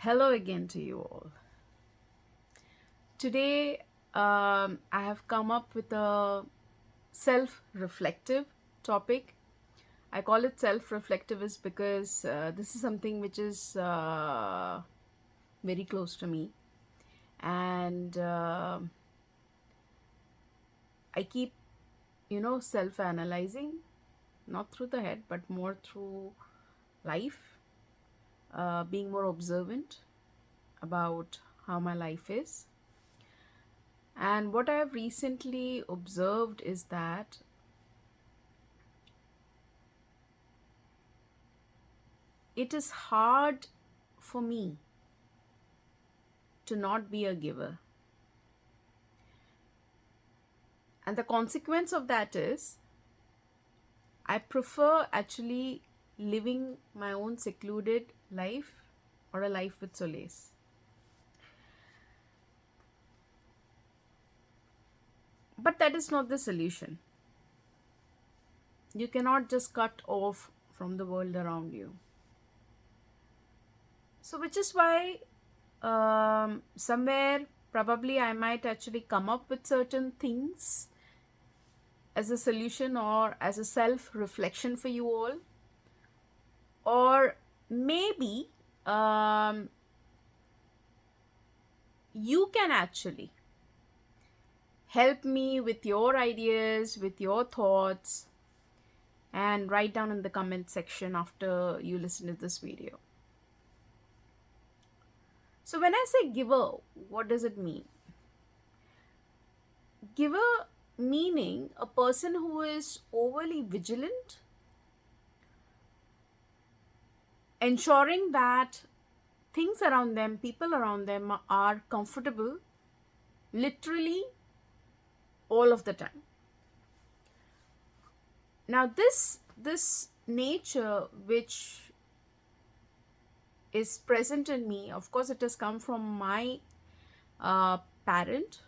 Hello again to you all. Today, I have come up with a self reflective topic. I call it self reflective is because this is something which is very close to me, and I keep, self analyzing, not through the head, but more through life, being more observant about how my life is. And what I have recently observed is that it is hard for me to not be a giver. And the consequence of that is I prefer actually living my own secluded life or a life with solace. But that is not the solution. You cannot just cut off from the world around you. So, which is why somewhere probably I might actually come up with certain things as a solution or as a self reflection for you all, or maybe you can actually help me with your ideas, with your thoughts, and write down in the comment section after you listen to this video. So when I say giver, what does it mean? Giver meaning a person who is overly vigilant, ensuring that things around them, people around them are comfortable literally all of the time. Now this nature which is present in me, of course it has come from my parent,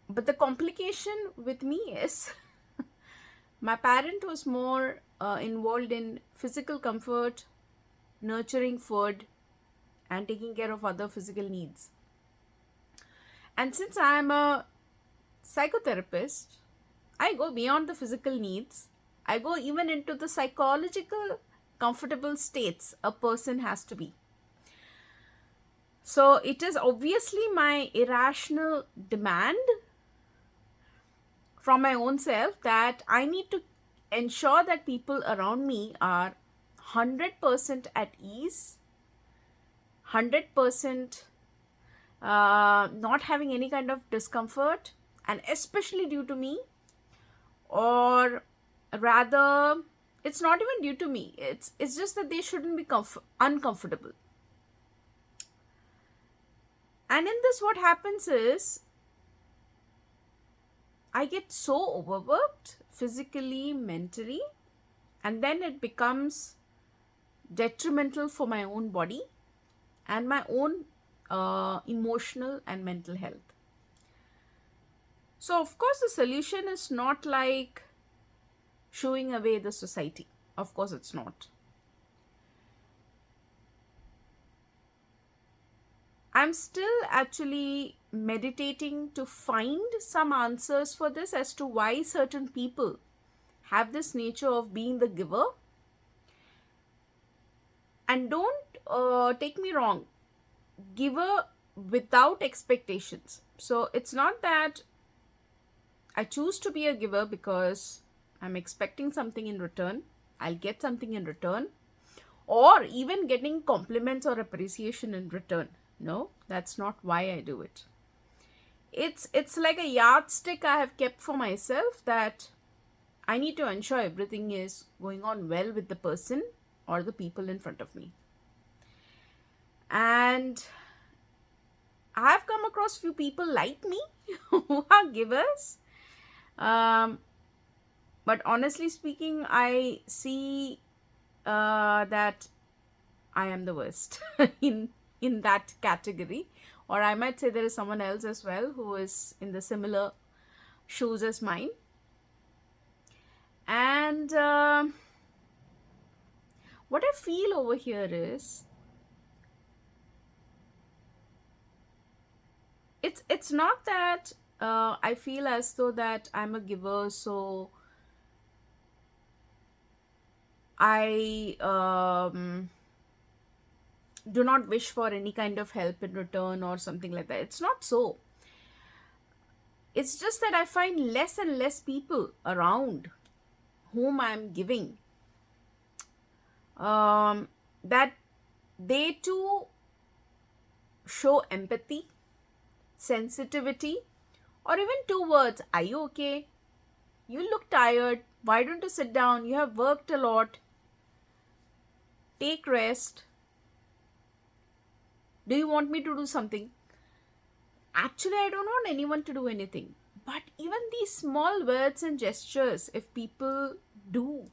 but the complication with me is my parent was more involved in physical comfort, nurturing food, and taking care of other physical needs. And since I am a psychotherapist, I go beyond the physical needs. I go even into the psychological comfortable states a person has to be. So it is obviously my irrational demand from my own self that I need to ensure that people around me are 100% at ease, 100% not having any kind of discomfort, and especially due to me, or rather it's not even due to me, it's just that they shouldn't be uncomfortable. And in this what happens is I get so overworked physically, mentally, and then it becomes detrimental for my own body and my own emotional and mental health. So of course the solution is not like shooing away the society. Of course it's not. I'm still actually meditating to find some answers for this as to why certain people have this nature of being the giver. And don't take me wrong, giver without expectations. So it's not that I choose to be a giver because I'm expecting something in return, I'll get something in return, or even getting compliments or appreciation in return. No, that's not why I do it. It's like a yardstick I have kept for myself that I need to ensure everything is going on well with the person or the people in front of me. And I've come across few people like me who are givers. But honestly speaking, I see that I am the worst in that category, or I might say there is someone else as well who is in the similar shoes as mine. And What I feel over here is, it's not that I feel as though that I'm a giver, so I do not wish for any kind of help in return or something like that. It's not so. It's just that I find less and less people around whom I'm giving, that they too show empathy, sensitivity, or even two words: are you okay? You look tired. Why don't you sit down? You have worked a lot. Take rest. Do you want me to do something? Actually, I don't want anyone to do anything. But even these small words and gestures, if people do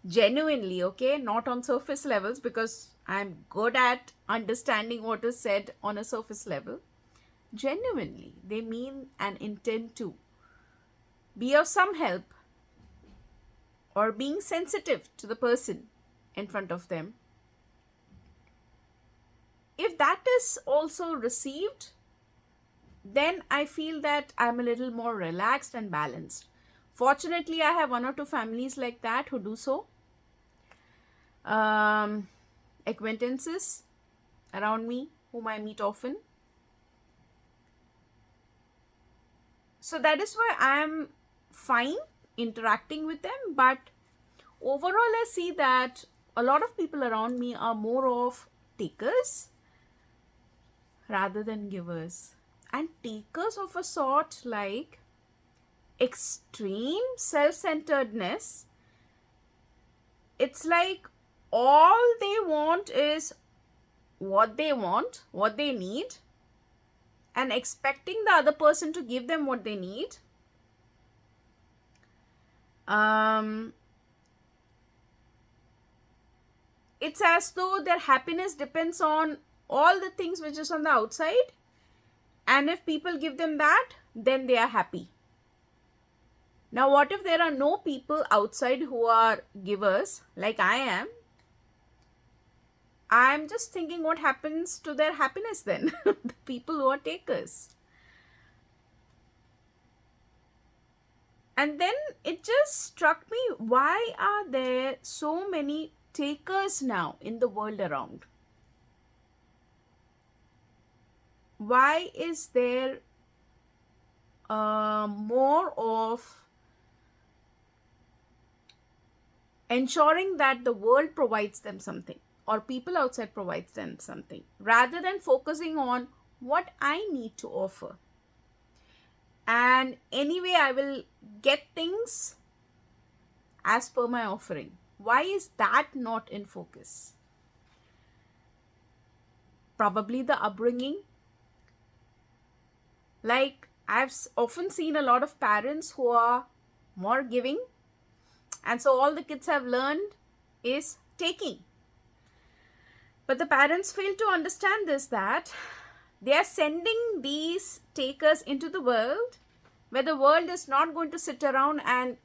genuinely, okay, not on surface levels, because I'm good at understanding what is said on a surface level, genuinely, they mean and intend to be of some help or being sensitive to the person in front of them. If that is also received, then I feel that I'm a little more relaxed and balanced. Fortunately, I have one or two families like that who do so. Um, Acquaintances around me whom I meet often. So that is why I am fine interacting with them. But overall, I see that a lot of people around me are more of takers rather than givers. And takers of a sort like extreme self-centeredness. It's like all they want is what they want, what they need, and expecting the other person to give them what they need. It's as though their happiness depends on all the things which is on the outside, and if people give them that, then they are happy. Now, what if there are no people outside who are givers like I am? I'm just thinking what happens to their happiness then, the people who are takers. And then it just struck me, why are there so many takers now in the world around? Why is there more of ensuring that the world provides them something or people outside provides them something, rather than focusing on what I need to offer? And anyway, I will get things as per my offering. Why is that not in focus? Probably the upbringing. Like, I've often seen a lot of parents who are more giving, and so all the kids have learned is taking. But the parents fail to understand this, that they are sending these takers into the world where the world is not going to sit around and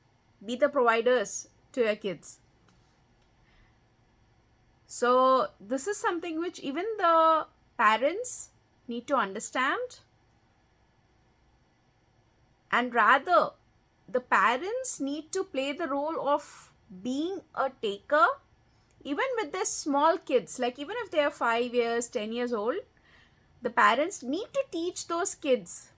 be the providers to your kids. So this is something which even the parents need to understand. And rather, the parents need to play the role of being a taker, even with their small kids. Like, even if they are 5 years, 10 years old, the parents need to teach those kids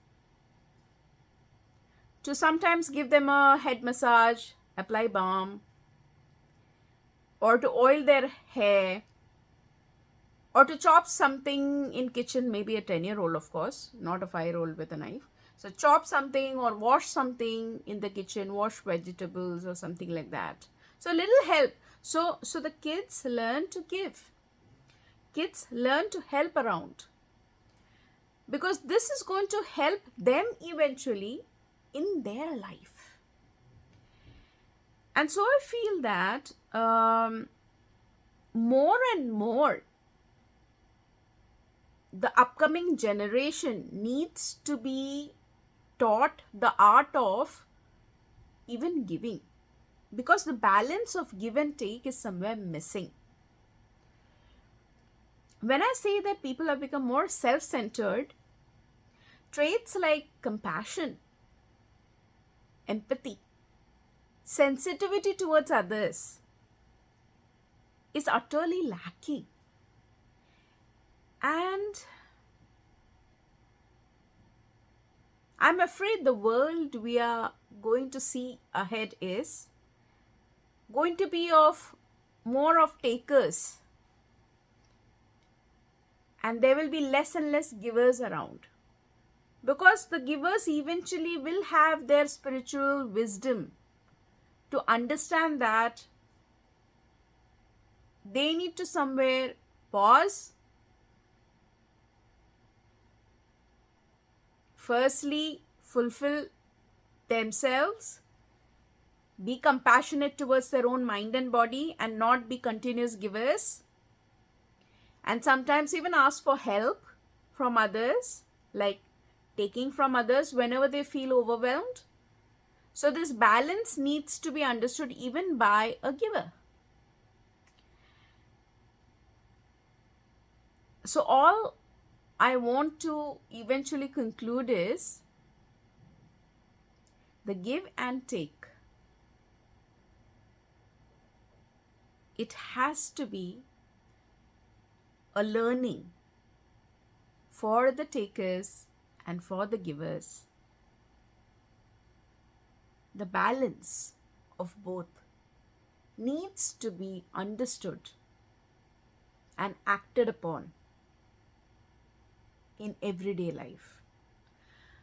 to sometimes give them a head massage, apply balm, or to oil their hair, or to chop something in kitchen, maybe a 10-year-old, of course, not a 5-year-old with a knife. So chop something or wash something in the kitchen, wash vegetables or something like that. So little help. So the kids learn to give. Kids learn to help around. Because this is going to help them eventually in their life. And so I feel that more and more the upcoming generation needs to be taught the art of even giving, because the balance of give and take is somewhere missing. When I say that people have become more self centered, traits like compassion, empathy, sensitivity towards others is utterly lacking. And I'm afraid the world we are going to see ahead is going to be of more of takers, and there will be less and less givers around, because the givers eventually will have their spiritual wisdom to understand that they need to somewhere pause, firstly fulfill themselves, be compassionate towards their own mind and body, and not be continuous givers, and sometimes even ask for help from others, like taking from others whenever they feel overwhelmed. So this balance needs to be understood even by a giver. So all I want to eventually conclude is the give and take. It has to be a learning for the takers and for the givers. The balance of both needs to be understood and acted upon in everyday life.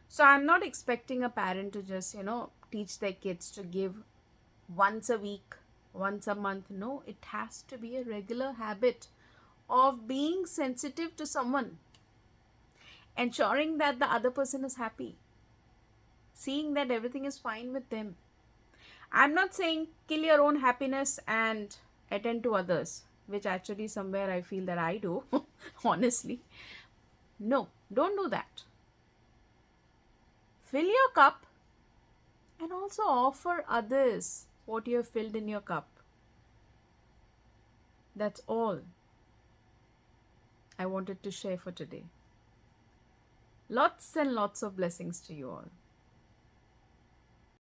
So I'm not expecting a parent to just, teach their kids to give once a week, once a month. No, it has to be a regular habit of being sensitive to someone, ensuring that the other person is happy, seeing that everything is fine with them. I'm not saying kill your own happiness and attend to others, which actually somewhere I feel that I do, honestly. No, don't do that. Fill your cup and also offer others what you have filled in your cup. That's all I wanted to share for today. Lots and lots of blessings to you all.